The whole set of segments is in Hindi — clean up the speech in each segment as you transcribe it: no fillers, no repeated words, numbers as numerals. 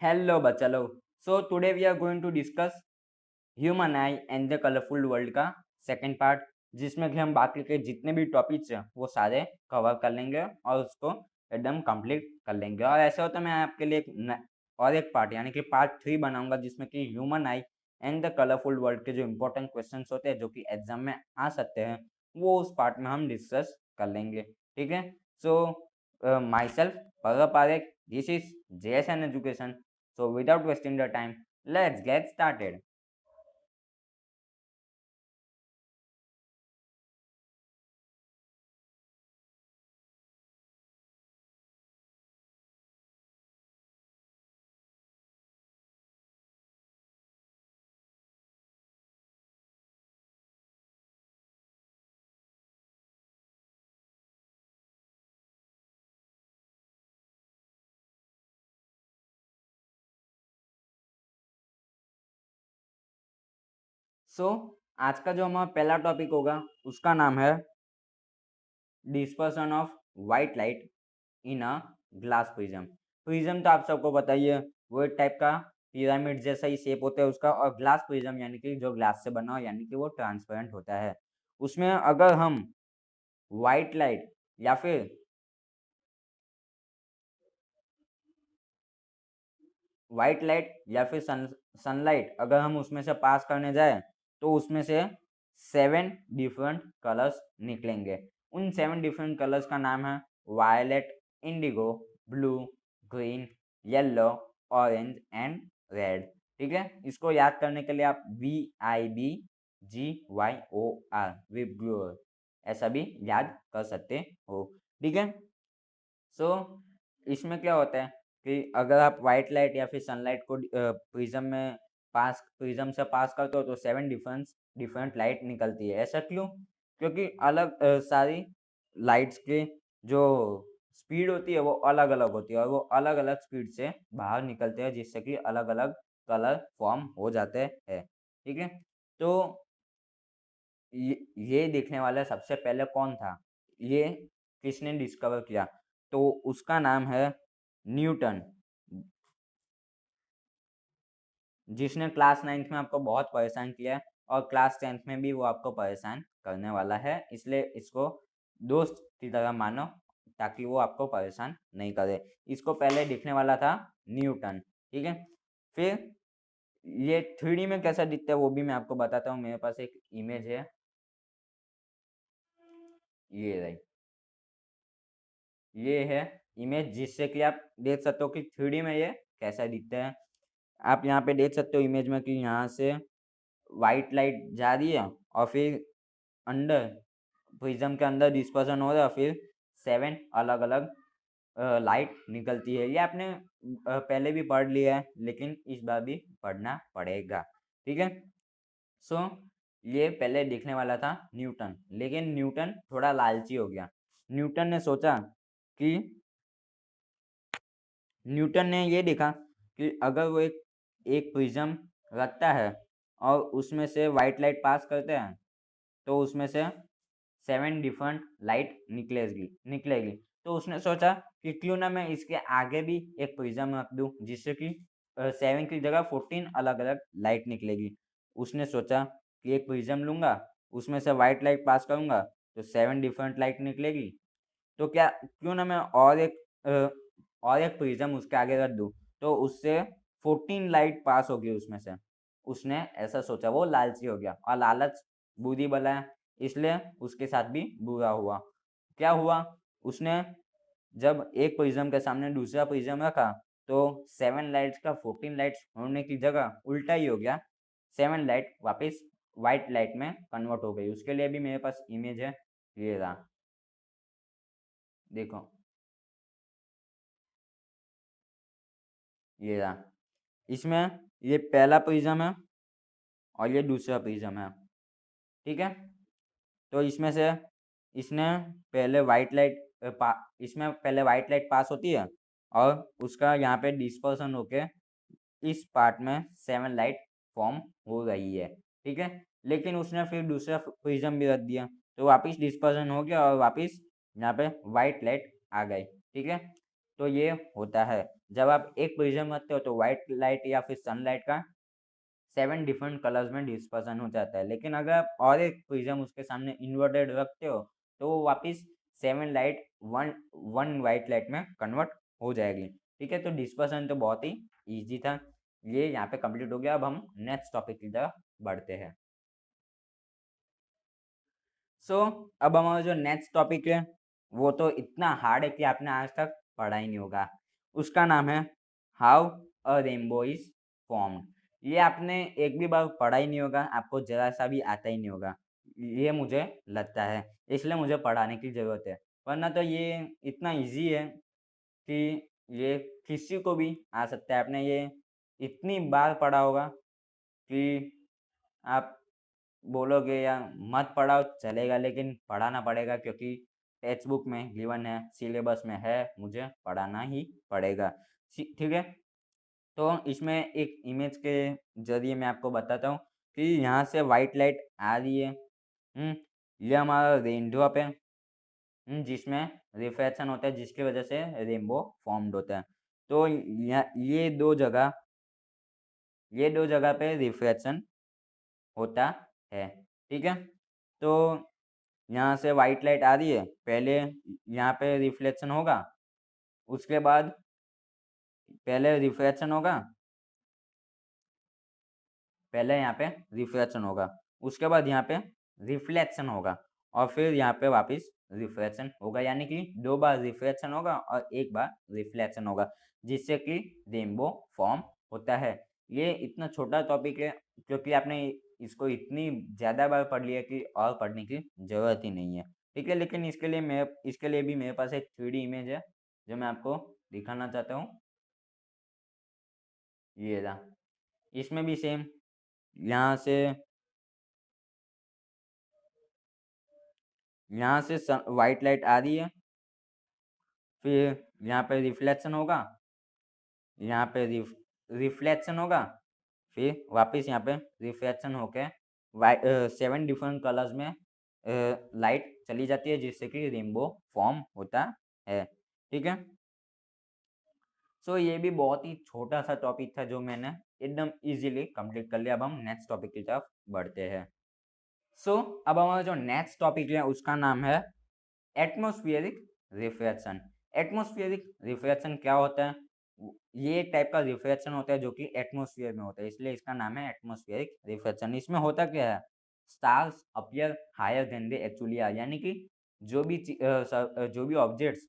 Hello, बच्चा लोग। So today we are going to discuss human I and the colourful world का सेकंड पार्ट, जिसमें कि हम बाकी के जितने भी टॉपिक्स हैं वो सारे कवर कर लेंगे और उसको एकदम कंप्लीट कर लेंगे। और ऐसा हो तो मैं आपके लिए और एक पार्ट यानी कि पार्ट 3 बनाऊंगा, जिसमें कि human I and the colourful world के जो इंपॉर्टेंट क्वेश्चंस होते हैं जो कि एग्जाम में आ सकते हैं, वो उस पार्ट में हम डिस्कस कर लेंगे। ठीक है। सो माई सेल्फ परब Parekh, this is JSN education. So without wasting the time, let's get started. So आज का जो हमारा पहला टॉपिक होगा उसका नाम है dispersion of white light in a glass prism. Prism तो आप सबको पता ही है, वो एक टाइप का पिरामिड जैसा ही शेप होता है उसका। और ग्लास प्रिज्म यानी कि जो ग्लास से बना हो, यानी कि वो ट्रांसपेरेंट होता है। उसमें अगर हम व्हाइट लाइट या फिर सनलाइट अगर हम उसमें से पास करने जाए तो उसमें से 7 डिफरेंट कलर्स निकलेंगे। उन 7 डिफरेंट कलर्स का नाम है violet, indigo, blue, green, yellow, orange and red. ठीक है। इसको याद करने के लिए आप VIBGYOR विब्ग्योर ऐसा भी याद कर सकते हो। ठीक है। सो इसमें क्या होता है कि अगर आप व्हाइट लाइट या फिर सनलाइट को प्रिज्म से पास करते हो तो 7 डिफरेंट डिफरेंट लाइट निकलती है। ऐसा क्यों? क्योंकि अलग सारी लाइट्स की जो स्पीड होती है वो अलग अलग होती है और वो अलग अलग स्पीड से बाहर निकलते हैं, जिससे कि अलग अलग कलर फॉर्म हो जाते हैं। ठीक है। तो ये देखने वाला सबसे पहले कौन था, ये किसने डिस्कवर किया? तो उसका नाम है न्यूटन, जिसने क्लास 9th में आपको बहुत परेशान किया है और क्लास 10th में भी वो आपको परेशान करने वाला है। इसलिए इसको दोस्त की तरह मानो ताकि वो आपको परेशान नहीं करे। इसको पहले दिखने वाला था न्यूटन। ठीक है। फिर ये 3D में कैसा दिखता है वो भी मैं आपको बताता हूँ। मेरे पास एक इमेज है, ये रही, ये है इमेज, जिससे कि आप देख सकते हो कि 3D में ये कैसा दिखता है। आप यहाँ पे देख सकते हो इमेज में कि यहाँ से वाइट लाइट जा रही है और फिर अंदर प्रिज्म के अंदर डिस्पर्सन हो रहा है, फिर 7 अलग अलग लाइट निकलती है। ये आपने पहले भी पढ़ लिया है, लेकिन इस बार भी पढ़ना पड़ेगा। ठीक है। सो ये पहले दिखने वाला था न्यूटन, लेकिन न्यूटन थोड़ा लालची हो गया। न्यूटन ने सोचा कि न्यूटन ने ये देखा कि अगर वो एक एक प्रिज्म रखता है और उसमें से वाइट लाइट पास करते हैं तो उसमें से 7 डिफरेंट लाइट निकलेगी निकलेगी। तो उसने सोचा कि क्यों ना मैं इसके आगे भी एक प्रिज्म रख दूं, जिससे कि 7 की जगह 14 अलग अलग लाइट निकलेगी। उसने सोचा कि एक प्रिज्म लूंगा, उसमें से वाइट लाइट पास करूंगा तो 7 डिफरेंट लाइट निकलेगी। तो क्या क्यों ना मैं और एक प्रिज्म उसके आगे रख दूं, तो उससे 14 लाइट पास होगी उसमें से। उसने ऐसा सोचा, वो लालची हो गया और लालच बुरी बला है, इसलिए उसके साथ भी बुरा हुआ। क्या हुआ? उसने जब एक प्रिज्म के सामने दूसरा प्रिज्म रखा तो 7 लाइट्स का 14 लाइट्स होने की जगह उल्टा ही हो गया। 7 लाइट वापस व्हाइट लाइट में कन्वर्ट हो गई। उसके लिए भी मेरे पास इमेज है, ये रहा, देखो, ये रहा। इसमें ये पहला प्रिज्म है और ये दूसरा प्रिज्म है। ठीक है। तो इसमें से इसने पहले वाइट लाइट इसमें पहले वाइट लाइट पास होती है और उसका यहाँ पे डिस्पर्सन होके इस पार्ट में 7 लाइट फॉर्म हो रही है। ठीक है। लेकिन उसने फिर दूसरा प्रिज्म भी रख दिया तो वापस डिस्पर्सन हो गया और वापस यहाँ पे वाइट लाइट आ गई। ठीक है। तो ये होता है। जब आप एक प्रिज्म रखते हो तो व्हाइट लाइट या फिर सनलाइट का 7 डिफरेंट कलर्स में डिस्पर्सन हो जाता है, लेकिन अगर आप और एक प्रिज्म उसके सामने इन्वर्टेड रखते हो तो वो वापस 7 light one one white light में कन्वर्ट हो जाएगी। ठीक है, तो डिस्पर्सन तो बहुत ही ईजी था, ये यहाँ पे कंप्लीट हो गया। अब हम नेक्स्ट टॉपिक की तरफ बढ़ते हैं। अब हमारा जो नेक्स्ट टॉपिक है वो तो इतना हार्ड है कि आपने आज तक पढ़ा ही नहीं होगा। उसका नाम है how a rainbow is formed. ये आपने एक भी बार पढ़ा ही नहीं होगा, आपको जरा सा भी आता ही नहीं होगा, ये मुझे लगता है, इसलिए मुझे पढ़ाने की ज़रूरत है। वरना तो ये इतना इजी है कि ये किसी को भी आ सकता है। आपने ये इतनी बार पढ़ा होगा कि आप बोलोगे या मत पढ़ाओ चलेगा, लेकिन पढ़ाना पड़ेगा क्योंकि टेक्स्ट बुक में गिवन है, सिलेबस में है, मुझे पढ़ाना ही पड़ेगा। ठीक है, तो इसमें एक इमेज के ज़रिए मैं आपको बताता हूँ कि यहाँ से वाइट लाइट आ रही है। ये हमारा रेनड्रॉप है, जिसमें रिफ्रैक्शन होता है, जिसकी वजह से रेनबो फॉर्म्ड होता है। तो ये दो जगह पे रिफ्रैक्शन होता है। ठीक है, तो यहाँ से वाइट लाइट आ रही है, पहले यहाँ पे रिफ्लेक्शन होगा, उसके बाद पहले रिफ्रैक्शन होगा, पहले यहाँ पे रिफ्रैक्शन होगा, उसके बाद यहाँ पे रिफ्लेक्शन होगा और फिर यहाँ पे वापस रिफ्रैक्शन होगा, यानी कि 2 बार रिफ्रैक्शन होगा और 1 बार रिफ्लेक्शन होगा, जिससे कि रेनबो फॉर्म होता है। ये इतना छोटा टॉपिक है क्योंकि आपने इसको इतनी ज़्यादा बार पढ़ लिया कि और पढ़ने की ज़रूरत ही नहीं है। ठीक है, लेकिन इसके लिए भी मेरे पास एक 3D इमेज है जो मैं आपको दिखाना चाहता हूँ। ये रहा, इसमें भी सेम यहाँ से वाइट लाइट आ रही है, फिर यहाँ पे रिफ्लेक्शन होगा, यहाँ पे रिफ्लेक्शन होगा, फिर वापस यहाँ पे रिफ्लेक्शन होके 7 डिफरेंट कलर्स में लाइट चली जाती है, जिससे कि रेनबो फॉर्म होता है। ठीक है, ये भी बहुत ही छोटा सा टॉपिक था जो मैंने एकदम इजीली कंप्लीट कर लिया। अब हम नेक्स्ट टॉपिक की तरफ बढ़ते हैं। अब हमारा जो नेक्स्ट टॉपिक है उसका नाम है एटमॉस्फेरिक रिफ्रैक्शन। एटमॉस्फेरिक रिफ्रैक्शन क्या होता है? ये एक टाइप का रिफ्रैक्शन होता है जो कि एटमॉस्फेयर में होता है, इसलिए इसका नाम है एटमॉस्फेरिक रिफ्रैक्शन। इसमें होता क्या है? Stars appear higher than they actually are, यानी कि जो भी ऑब्जेक्ट्स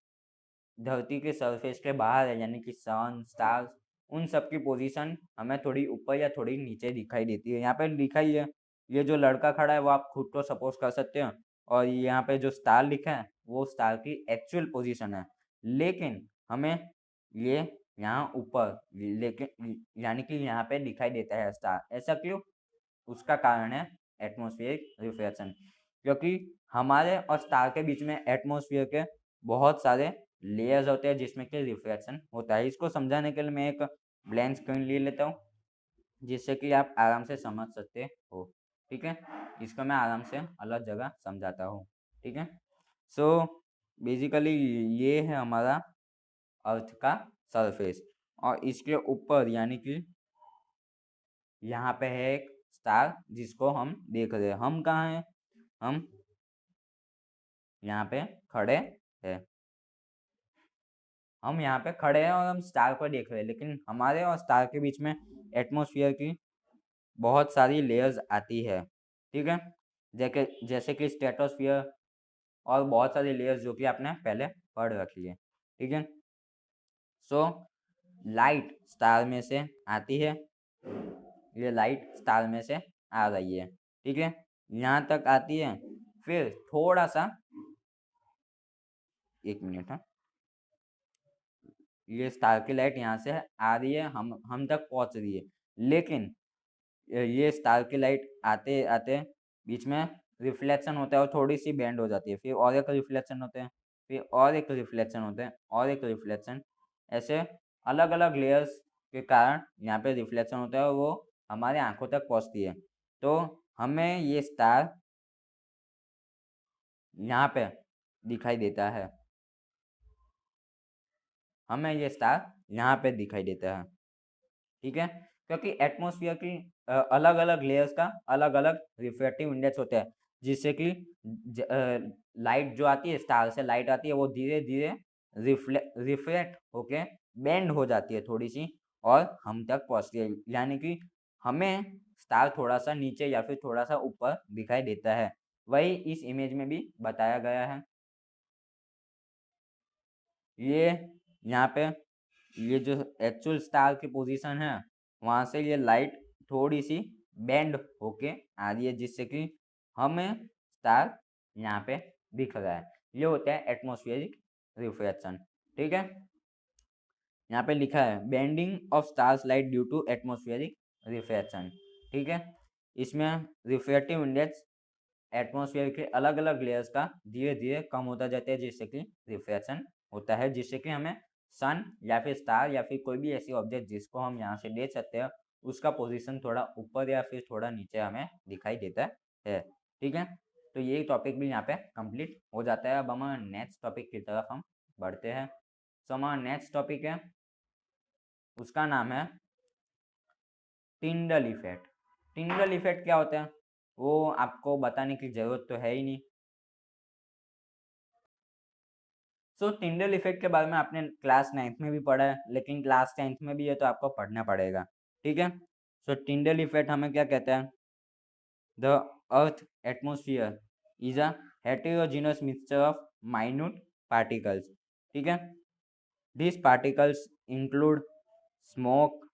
धरती के सरफेस के बाहर है, यानी कि सन, स्टार्स, उन सब की पोजीशन हमें थोड़ी ऊपर या थोड़ी नीचे दिखाई देती है। यहाँ पे लिखा ही है, ये जो लड़का खड़ा है वो आप खुद को सपोज कर सकते हो, और यहाँ पे जो स्टार लिखा है वो स्टार की एक्चुअल पोजीशन है, लेकिन हमें ये यहाँ ऊपर, लेकिन यानी कि यहाँ पे दिखाई देता है स्टार। ऐसा क्यों? उसका कारण है एटमॉस्फेरिक रिफ्रैक्शन, क्योंकि हमारे और स्टार के बीच में एटमॉस्फेयर के बहुत सारे लेयर्स होते हैं जिसमें कि रिफ्रैक्शन होता है। इसको समझाने के लिए मैं एक ब्लैंक स्क्रीन ले लेता हूँ, जिससे कि आप आराम से समझ सकते हो। ठीक है, इसको मैं आराम से अलग जगह समझाता हूँ। ठीक है, सो बेसिकली ये है हमारा अर्थ का सरफेस, और इसके ऊपर यानी कि यहाँ पे है एक स्टार जिसको हम देख रहे हैं। हम कहाँ हैं? हम यहाँ पे खड़े हैं। हम यहाँ पे खड़े हैं और हम स्टार को देख रहे हैं, लेकिन हमारे और स्टार के बीच में एटमॉस्फेयर की बहुत सारी लेयर्स आती है। ठीक है, जैसे कि स्ट्रेटोस्फियर और बहुत सारी लेयर्स जो कि आपने पहले पढ़ रखी है। ठीक है, सो लाइट स्टार में से आती है, ये लाइट स्टार में से आ रही है। ठीक है, यहाँ तक आती है, फिर थोड़ा सा, एक मिनट है, ये स्टार की लाइट यहाँ से आ रही है, हम तक पहुँच रही है, लेकिन ये स्टार की लाइट आते आते बीच में रिफ्लेक्शन होता है और थोड़ी सी बेंड हो जाती है, फिर और एक रिफ्लेक्शन होते हैं, फिर और एक रिफ्लेक्शन होते हैं, और एक रिफ्लेक्शन, ऐसे अलग अलग लेयर्स के कारण यहाँ पे रिफ्लेक्शन होता है और वो हमारे आंखों तक पहुँचती है। तो हमें ये स्टार यहाँ पे दिखाई देता है, हमें ये स्टार यहाँ पे दिखाई देता है। ठीक है, क्योंकि एटमॉस्फेयर की अलग अलग लेयर्स का अलग अलग रिफ्रैक्टिव इंडेक्स होता है, जिससे कि लाइट जो आती है, स्टार से लाइट आती है, वो धीरे धीरे रिफ्लेक्ट होके बेंड हो जाती है थोड़ी सी, और हम तक पहुँचती है। यानी कि हमें स्टार थोड़ा सा नीचे या फिर थोड़ा सा ऊपर दिखाई देता है। वही इस इमेज में भी बताया गया है। ये यहाँ पे ये जो एक्चुअल स्टार की पोजीशन है, वहाँ से ये लाइट थोड़ी सी बेंड होके आ रही है, जिससे कि हमें स्टार यहाँ पे दिख रहा है। ये होता है एटमॉस्फेरिक रिफ्रैक्शन। ठीक है, यहाँ पे लिखा है bending of stars light due to atmospheric refraction. ठीक है, इसमें रिफ्रैक्टिव इंडेक्स एटमॉस्फेयर के अलग अलग लेयर्स का धीरे धीरे कम होता जाता है, जिससे कि रिफ्रैक्शन होता है, जिससे कि हमें सन या फिर स्टार या फिर कोई भी ऐसी ऑब्जेक्ट जिसको हम यहाँ से देख सकते हैं, उसका पोजीशन थोड़ा ऊपर या फिर थोड़ा नीचे हमें दिखाई देता है। ठीक है, तो ये टॉपिक भी यहाँ पे कंप्लीट हो जाता है। अब हम नेक्स्ट टॉपिक की तरफ हम बढ़ते हैं। तो हमारा नेक्स्ट टॉपिक है, उसका नाम है टिंडल इफेक्ट। टिंडल इफेक्ट क्या होता है वो आपको बताने की जरूरत तो है ही नहीं। टिंडल इफेक्ट के बारे में आपने क्लास 9th में भी पढ़ा है, लेकिन क्लास 10th में भी है तो आपको पढ़ना पड़ेगा। ठीक है, टिंडल इफेक्ट हमें क्या कहता है? The earth atmosphere is a heterogeneous mixture of minute particles. ठीक है, this particles include smoke,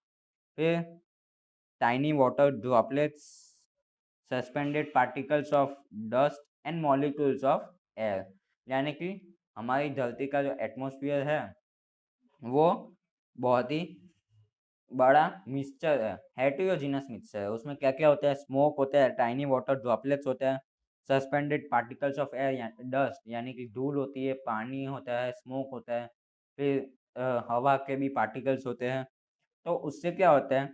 tiny water droplets, suspended particles of dust and molecules of air। यानी कि हमारी धरती का जो एटमॉस्फेयर है वो बहुत ही बड़ा मिक्सचर है, हेटेरोजीनस मिक्सचर है। उसमें क्या क्या होता है? स्मोक होता है, टाइनी वाटर ड्रॉपलेट्स होता है, suspended particles of air, dust यानी कि धूल होती है, पानी होता है, स्मोक होता है, फिर हवा के भी पार्टिकल्स होते हैं। तो उससे क्या होता है?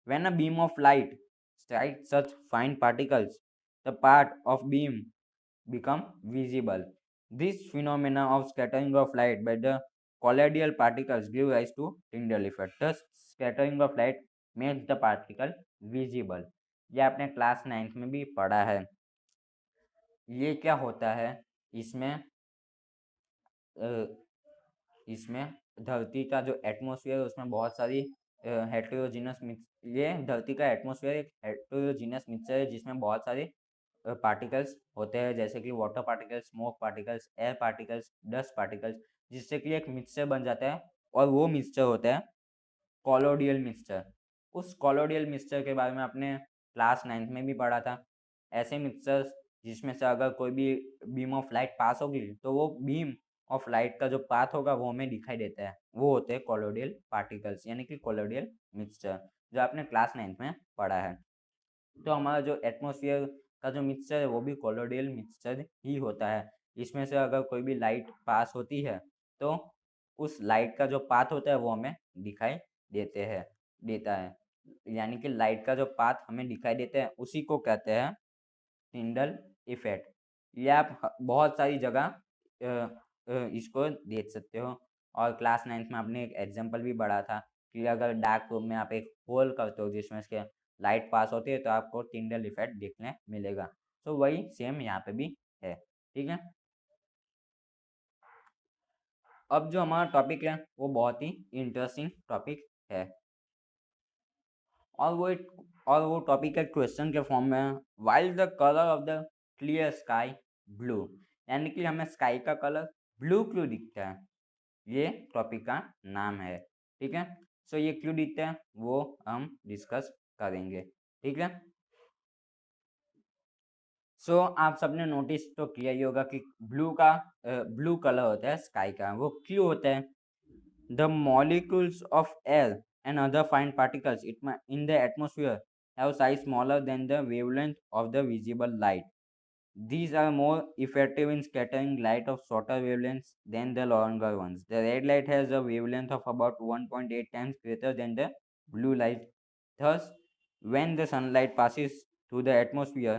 When a beam of light strike such fine particles, the part of beam become visible। This phenomena of scattering of light by the colloidal particles give rise to Tyndall effect। Thus, scattering of light makes the particle visible। ये आपने क्लास 9th में भी पढ़ा है। ये क्या होता है? इसमें इसमें धरती का जो एटमॉस्फेयर है उसमें बहुत सारी हेटेरोजीनस मिक्स, ये धरती का एटमॉस्फेयर एक हेटेरोजीनस मिक्सचर है जिसमें बहुत सारे पार्टिकल्स होते हैं, जैसे कि water particles, smoke particles, air particles, dust particles, जिससे कि एक मिक्सचर बन जाता है, और वो मिक्सचर होता है कॉलोडियल मिक्सचर। उस कॉलोडियल मिक्सचर के बारे में आपने क्लास 9th में भी पढ़ा था। ऐसे मिक्सचर्स जिसमें से अगर कोई भी बीम ऑफ लाइट पास होगी तो वो बीम ऑफ लाइट का जो पाथ होगा वो हमें दिखाई देता है, वो होते हैं कॉलोडियल पार्टिकल्स यानी कि कॉलोडियल मिक्सचर, जो आपने क्लास 9th में पढ़ा है। तो हमारा जो एटमॉस्फेयर का जो मिक्सचर है वो भी कोलोडियल मिक्सचर ही होता है। इसमें से अगर कोई भी लाइट पास होती है तो उस लाइट का जो पाथ होता है वो हमें दिखाई देता है, यानी कि लाइट का जो पाथ हमें दिखाई देता है उसी को कहते हैं टिंडल इफेक्ट। ये आप बहुत सारी जगह इसको देख सकते हो। और क्लास 9th में आपने एक एग्जांपल भी पढ़ा था कि अगर डार्क रूम में आप एक होल करते हो जिसमें से लाइट पास होती है तो आपको टिंडल इफेक्ट देखने मिलेगा। तो वही सेम यहाँ पे भी है। ठीक है, अब जो हमारा टॉपिक है वो बहुत ही इंटरेस्टिंग टॉपिक है, और वो टॉपिक है क्वेश्चन के फॉर्म में। While the colour of the clear sky blue, यानी कि हमें स्काई का कलर ब्लू क्यों दिखता है, ये टॉपिक का नाम है। ठीक है, ये क्यों दिखता है वो हम डिस्कस करेंगे। ठीक है, आप सबने नोटिस तो किया ही होगा कि ब्लू कलर होता है स्काई का, वो क्यों होता है? The molecules of air and other fine particles in the atmosphere have size smaller than the wavelength of the visible light. These are more effective in scattering light of shorter wavelengths than the longer ones। The red light has a wavelength of about 1.8 times greater than the blue light. Thus, when the sunlight passes through the atmosphere,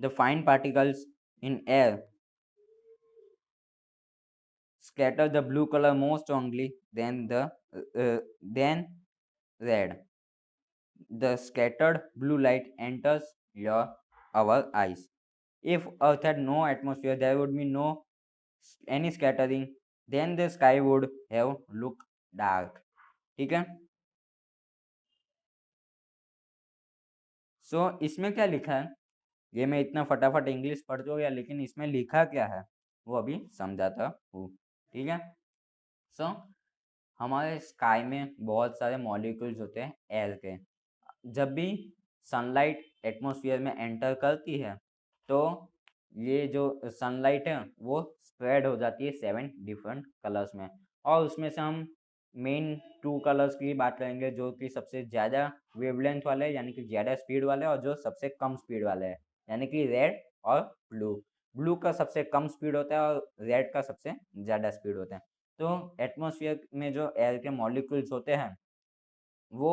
the fine particles in air scatter the blue color more strongly than red. The scattered blue light enters our eyes. If Earth had no atmosphere, there would be no any scattering. Then the sky would have looked dark. ठीक है. सो इसमें क्या लिखा है, ये मैं इतना फटाफट इंग्लिश पढ़ तो गया, लेकिन इसमें लिखा क्या है वो अभी समझाता हूँ. ठीक है. सो हमारे स्काई में बहुत सारे मॉलिक्यूल्स होते हैं एयर के. जब भी सनलाइट एटमॉस्फेयर में एंटर करती है तो ये जो सनलाइट है वो स्प्रेड हो जाती है 7 डिफरेंट कलर्स में. और उसमें से हम मेन 2 कलर्स की बात करेंगे जो कि सबसे ज़्यादा वेवलेंथ वाले हैं, यानी कि ज़्यादा स्पीड वाले, और जो सबसे कम स्पीड वाले हैं, यानी कि रेड और ब्लू. ब्लू का सबसे कम स्पीड होता है और रेड का सबसे ज़्यादा स्पीड होता है. तो एटमॉस्फेयर में जो एयर के मॉलिक्यूल्स होते हैं वो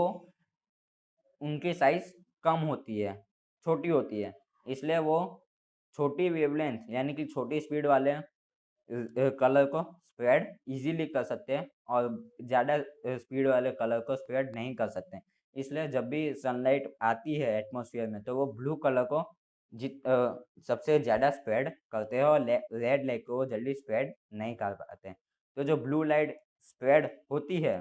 उनकी साइज कम होती है, छोटी होती है. इसलिए वो छोटी वेवलेंथ यानी कि छोटी स्पीड वाले कलर को स्प्रेड इजीली कर सकते हैं और ज़्यादा स्पीड वाले कलर को स्प्रेड नहीं कर सकते. इसलिए जब भी सनलाइट आती है एटमॉस्फेयर में तो वो ब्लू कलर को सबसे ज़्यादा स्प्रेड करते हैं और रेड लाइट को वो जल्दी स्प्रेड नहीं कर पाते. तो जो ब्लू लाइट स्प्रेड होती है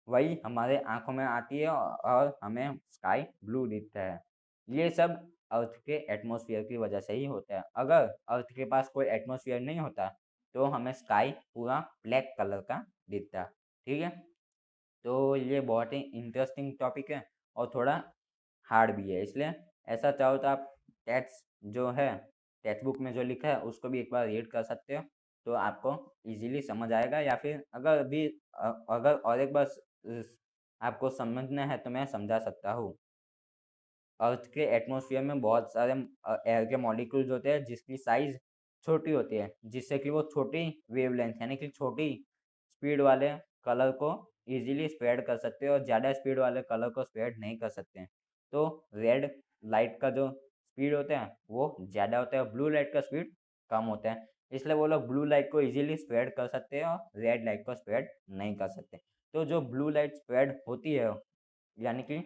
वही हमारे आंखों में आती है और हमें स्काई ब्लू दिखता है. ये सब अर्थ के एटमॉस्फेयर की वजह से ही होता है. अगर अर्थ के पास कोई एटमॉस्फेयर नहीं होता तो हमें स्काई पूरा ब्लैक कलर का दिखता. ठीक है. तो ये बहुत ही इंटरेस्टिंग टॉपिक है और थोड़ा हार्ड भी है. इसलिए ऐसा चाहो तो आप टेक्स्ट जो है टेक्स्ट बुक में जो लिखा है उसको भी एक बार रीड कर सकते हो तो आपको इजीली समझ आएगा. या फिर अगर भी अगर और एक बार आपको समझना है तो मैं समझा सकता हूँ. अर्थ के एटमॉस्फेयर में बहुत सारे एयर के मॉलिक्यूल्स होते हैं जिसकी साइज छोटी होती है, जिससे कि वो छोटी वेवलेंथ यानी कि छोटी स्पीड वाले कलर को इजीली स्प्रेड कर सकते हैं और ज़्यादा स्पीड वाले कलर को स्प्रेड नहीं कर सकते हैं. तो रेड लाइट का जो स्पीड होता है वो ज़्यादा होता है, ब्लू लाइट का स्पीड कम होता है. इसलिए वो लोग ब्लू लाइट को इजीली स्प्रेड कर सकते हैं और रेड लाइट को स्प्रेड नहीं कर सकते. तो जो ब्लू लाइट स्प्रेड होती है यानी कि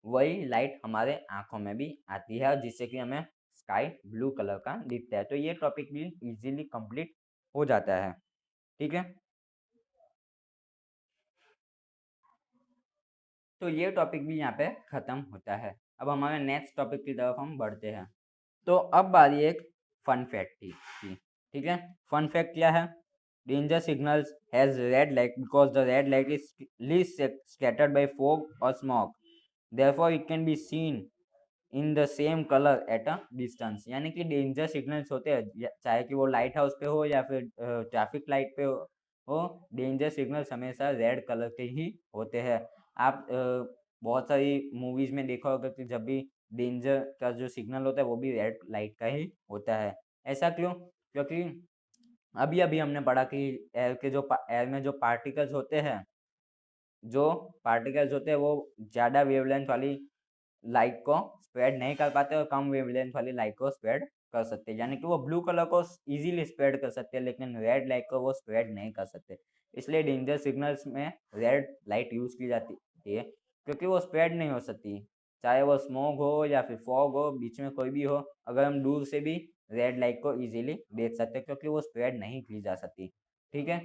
वही लाइट हमारे आंखों में भी आती है जिससे कि हमें स्काई ब्लू कलर का दिखता है. तो ये टॉपिक भी इजीली कंप्लीट हो जाता है. ठीक है. तो ये टॉपिक भी यहाँ पे खत्म होता है. अब हमारे नेक्स्ट टॉपिक की तरफ हम बढ़ते हैं. तो अब बारी एक फन फैक्ट की. ठीक है. फन फैक्ट क्या है? Danger signals has red light because the red light is least scattered by fog or smoke. Therefore it can be seen in the same colour at a distance. यानी कि डेंजर सिग्नल्स होते हैं चाहे कि वो लाइट हाउस पे हो या फिर ट्रैफिक लाइट पे हो डेंजर सिग्नल्स हमेशा रेड कलर के ही होते हैं. आप बहुत सारी मूवीज में देखा होगा कि जब भी डेंजर का जो सिग्नल होता है वो भी रेड लाइट का ही होता है. ऐसा क्यों? क्योंकि अभी अभी हमने पढ़ा कि एयर में जो पार्टिकल्स होते हैं वो ज़्यादा वेवलेंथ वाली लाइट को स्प्रेड नहीं कर पाते और कम वेवलेंथ वाली लाइट को स्प्रेड कर सकते हैं. यानी कि वो ब्लू कलर को इजीली स्प्रेड कर सकते हैं लेकिन रेड लाइट को वो स्प्रेड नहीं कर सकते. इसलिए डेंजर सिग्नल्स में रेड लाइट यूज़ की जाती है क्योंकि वो स्प्रेड नहीं हो सकती. चाहे वो स्मोक हो या फिर फॉग हो, बीच में कोई भी हो, अगर हम दूर से भी रेड लाइट को इजीली देख सकते हैं क्योंकि वो स्प्रेड नहीं की जा सकती. ठीक है.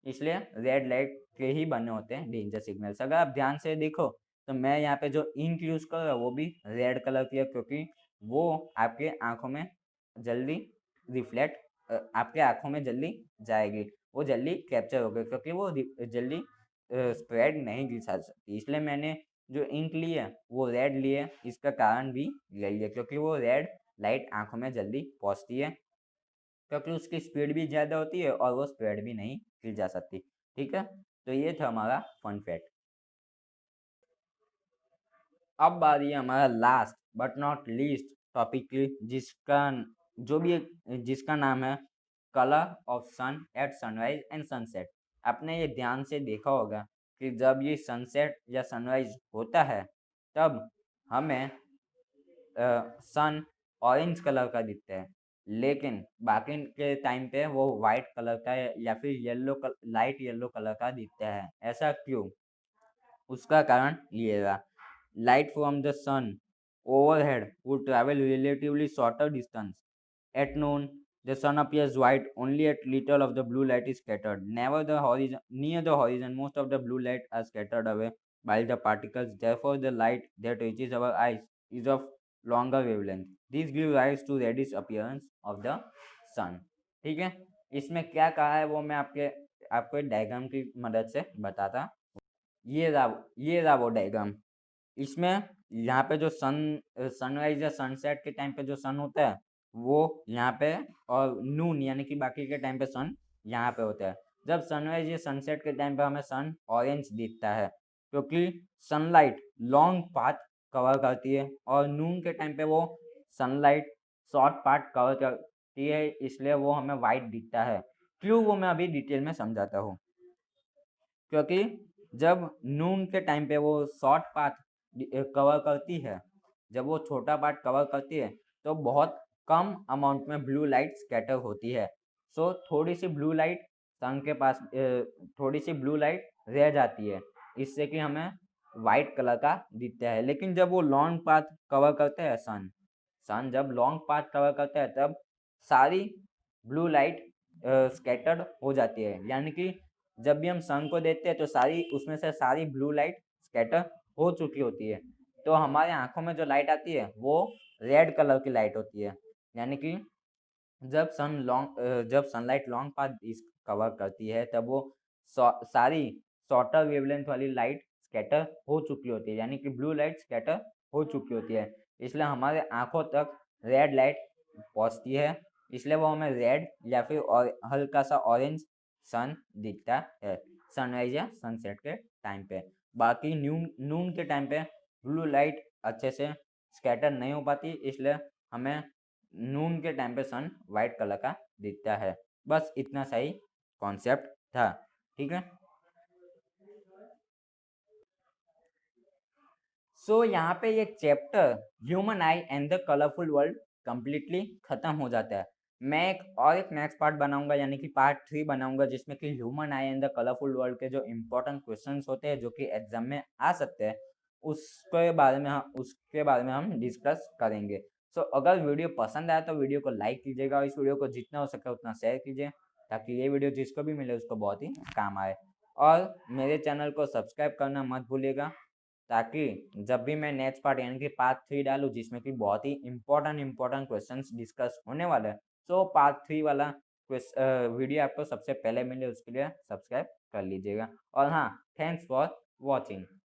इसलिए रेड लाइट के ही बने होते हैं डेंजर सिग्नल्स. अगर आप ध्यान से देखो तो मैं यहाँ पे जो इंक यूज़ कर रहा हूँ वो भी रेड कलर की है क्योंकि वो आपके आंखों में जल्दी आपके आंखों में जल्दी जाएगी, वो जल्दी कैप्चर होगी क्योंकि वो जल्दी स्प्रेड नहीं की जा सकती. इसलिए मैंने जो इंक ली है वो रेड ली है. इसका कारण भी यही है क्योंकि वो रेड लाइट आंखों में जल्दी पहुँचती है क्योंकि उसकी स्पीड भी ज़्यादा होती है और वो स्प्रेड भी नहीं की जा सकती. ठीक है. तो ये था हमारा फन फैक्ट. अब बारी है हमारा last but not least topic की जिसका नाम है colour of sun at sunrise and sunset. आपने ये ध्यान से देखा होगा कि जब ये सनसेट या सनराइज होता है तब हमें सन ऑरेंज कलर का दिखता है. लेकिन बाकी के टाइम पे वो वाइट कलर का या फिर लाइट येलो कलर का दिखता है। ऐसा क्यों? उसका कारण ये रहा। Light from the sun overhead would travel relatively shorter distance. At noon, the sun appears white only at little of the blue light is scattered. Never the horizon near the horizon, most of the blue light are scattered away by the particles. Therefore, the light that reaches our eyes is of longer wavelength. This gives rise to reddish appearance of the sun. ठीक है, इसमें क्या कहा है वो मैं आपको एक डायग्राम की मदद से बताता। ये रहा वो डायग्राम। इसमें यहाँ पे जो सनराइज या सनसेट के टाइम पे जो सन होता है वो यहाँ पे, और नून यानी कि बाकी के टाइम पे सन यहाँ पे होता है। जब सनराइज या सनसेट के टाइम पे हमें सन ऑरेंज दिखता है क्योंकि सनलाइट लॉन्ग पाथ कवर करती है, और नून के टाइम पे वो सनलाइट शॉर्ट पार्ट कवर करती है, इसलिए वो हमें वाइट दिखता है। क्यों, वो मैं अभी डिटेल में समझाता हूँ। क्योंकि जब नून के टाइम पे वो शॉर्ट पाथ कवर करती है, जब वो छोटा पार्ट कवर करती है तो बहुत कम अमाउंट में ब्लू लाइट स्कैटर होती है। सो थोड़ी सी ब्लू लाइट सन के पास थोड़ी सी ब्लू लाइट रह जाती है, इससे कि हमें वाइट कलर का दिखता है। लेकिन जब वो लॉन्ग पाथ कवर करते हैं सन सन जब लॉन्ग पाथ कवर करता है तब सारी ब्लू लाइट स्कैटर्ड हो जाती है, यानी कि जब भी हम सन को देखते हैं तो उसमें से सारी ब्लू लाइट स्कैटर हो चुकी होती है। तो हमारे आंखों में जो लाइट आती है वो रेड कलर की लाइट होती है, यानी कि जब सनलाइट लॉन्ग पाथ कवर करती है तब वो सारी शॉर्टर वेवलेंथ वाली लाइट स्कैटर हो चुकी होती है, यानी कि ब्लू लाइट स्कैटर हो चुकी होती है। इसलिए हमारे आंखों तक रेड लाइट पहुंचती है, इसलिए वो हमें रेड या फिर और हल्का सा ऑरेंज सन दिखता है सनराइज या सनसेट के टाइम पे। बाकी नून नून के टाइम पे ब्लू लाइट अच्छे से स्कैटर नहीं हो पाती, इसलिए हमें नून के टाइम पे सन वाइट कलर का दिखता है। बस इतना सही कॉन्सेप्ट था। ठीक है, सो यहाँ पे ये chapter human I and the colourful world completely खत्म हो जाता है। मैं एक नेक्स्ट पार्ट बनाऊंगा, यानी कि पार्ट 3 बनाऊंगा, जिसमें कि human I and the colourful world के जो इंपॉर्टेंट क्वेश्चंस होते हैं जो कि एग्जाम में आ सकते हैं उसके बारे में हम डिस्कस करेंगे। सो अगर वीडियो पसंद आया तो वीडियो को लाइक कीजिएगा, और इस वीडियो को जितना हो सके उतना शेयर कीजिए, ताकि ये वीडियो जिसको भी मिले उसको बहुत ही काम आए। और मेरे चैनल को सब्सक्राइब करना मत भूलिएगा, ताकि जब भी मैं नेक्स्ट पार्ट यानी कि पार्ट 3 डालूँ जिसमें कि बहुत ही इंपॉर्टेंट क्वेश्चंस डिस्कस होने वाले हैं, तो पार्ट 3 वाला वीडियो आपको सबसे पहले मिले उसके लिए सब्सक्राइब कर लीजिएगा। और हाँ, थैंक्स फॉर वॉचिंग।